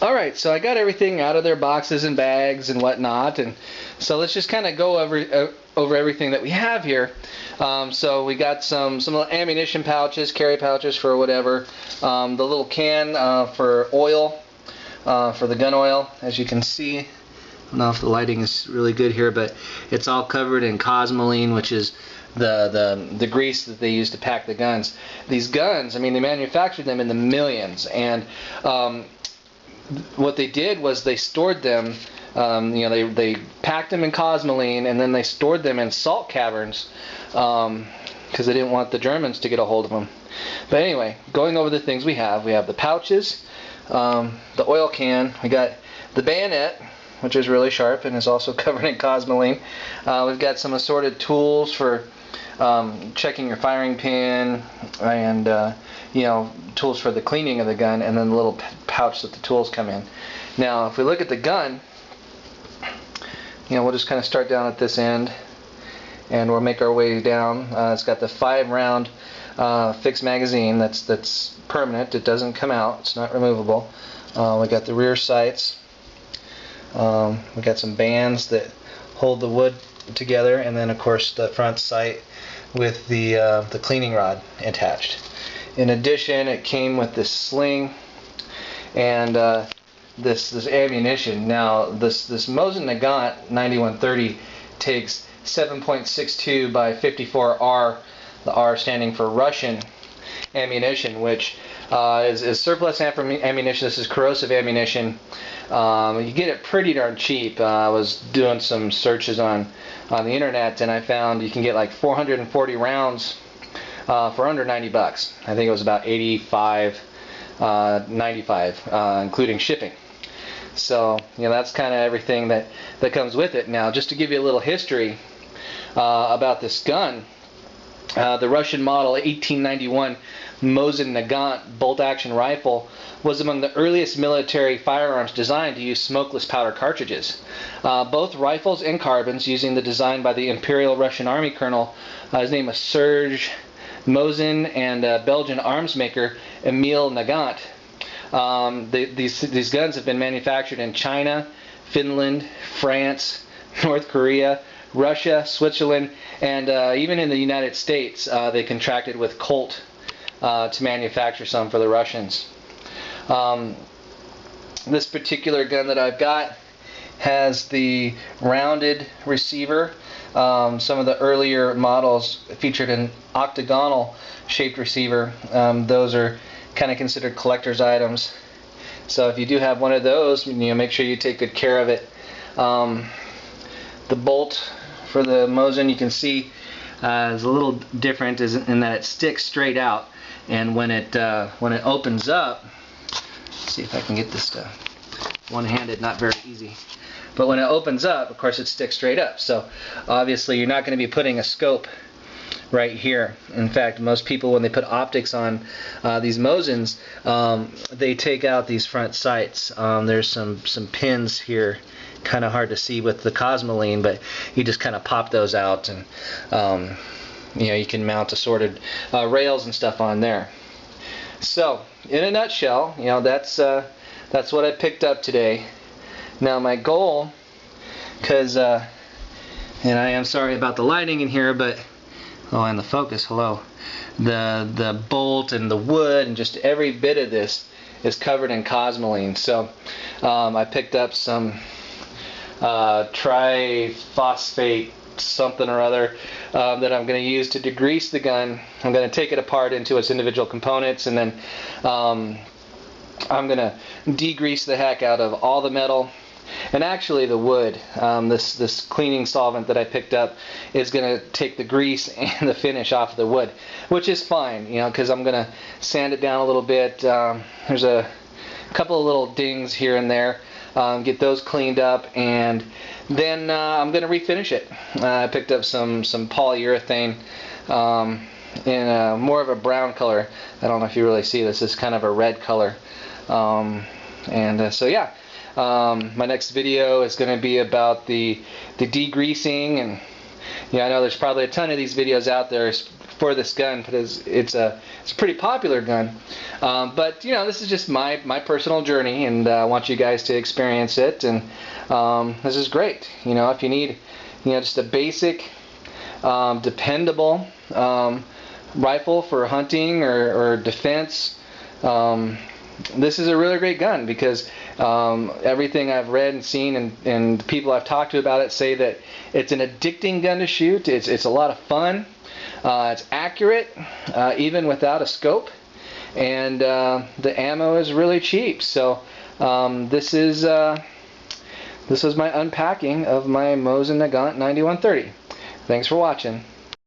Alright, so I got everything out of their boxes and bags and whatnot, and so let's just kind of go over everything that we have here. So we got some little ammunition pouches, carry pouches for whatever, the little can for oil, for the gun oil, as you can see. I don't know if the lighting is really good here, but it's all covered in cosmoline, which is the grease that they use to pack the guns. These guns, I mean, they manufactured them in the millions, and what they did was they stored them, they packed them in cosmoline, and then they stored them in salt caverns because they didn't want the Germans to get a hold of them. But anyway, going over the things we have the pouches, the oil can, we got the bayonet, which is really sharp and is also covered in cosmoline. We've got some assorted tools for checking your firing pin, and tools for the cleaning of the gun, and then the little pouch that the tools come in. Now if we look at the gun, we'll just kind of start down at this end and we'll make our way down. It's got the 5-round fixed magazine that's permanent. It doesn't come out, it's not removable. We got the rear sights, we got some bands that hold the wood together, and then of course the front sight with the cleaning rod attached. In addition, it came with this sling and this ammunition. Now this Mosin Nagant 9130 takes 7.62 by 54R, the R standing for Russian ammunition, which is surplus ammunition. This is corrosive ammunition. You get it pretty darn cheap. I was doing some searches on the internet, and I found you can get like 440 rounds for under 90 bucks. I think it was about 85, 95, including shipping. So that's kind of everything that comes with it. Now, just to give you a little history about this gun, the Russian model 1891 Mosin Nagant bolt-action rifle was among the earliest military firearms designed to use smokeless powder cartridges. Both rifles and carbines, using the design by the Imperial Russian Army Colonel, his name was Serge Mosin, and Belgian arms maker Emil Nagant. These guns have been manufactured in China, Finland, France, North Korea, Russia, Switzerland, and even in the United States. They contracted with Colt to manufacture some for the Russians. This particular gun that I've got has the rounded receiver. Some of the earlier models featured an octagonal shaped receiver. Those are kind of considered collector's items. So if you do have one of those, make sure you take good care of it. The bolt for the Mosin, you can see, is a little different in that it sticks straight out, and when it opens up, let's see if I can get this to one-handed, not very easy. But when it opens up, of course, it sticks straight up. So obviously you're not going to be putting a scope right here. In fact, most people, when they put optics on these Mosins, they take out these front sights. There's some pins here, kind of hard to see with the cosmoline, but you just kind of pop those out, and you can mount assorted rails and stuff on there. So in a nutshell, that's what I picked up today. Now my goal, because and I am sorry about the lighting in here, but and the focus, hello, the bolt and the wood and just every bit of this is covered in cosmoline. So I picked up some triphosphate something or other that I'm going to use to degrease the gun. I'm going to take it apart into its individual components, and then I'm going to degrease the heck out of all the metal. And actually the wood, this cleaning solvent that I picked up is going to take the grease and the finish off of the wood, which is fine, because I'm going to sand it down a little bit. There's a couple of little dings here and there. Get those cleaned up, and then I'm going to refinish it. I picked up some polyurethane in more of a brown color. I don't know if you really see this. It's kind of a red color. So yeah. My next video is going to be about the degreasing, and I know there's probably a ton of these videos out there for this gun because it's a pretty popular gun. But you know, this is just my personal journey, and I want you guys to experience it. And this is great. You know, if you need, you know, just a basic, dependable rifle for hunting or defense, this is a really great gun because everything I've read and seen and people I've talked to about it say that it's an addicting gun to shoot. It's a lot of fun. It's accurate even without a scope, and the ammo is really cheap. So this was my unpacking of my Mosin Nagant 9130. Thanks for watching.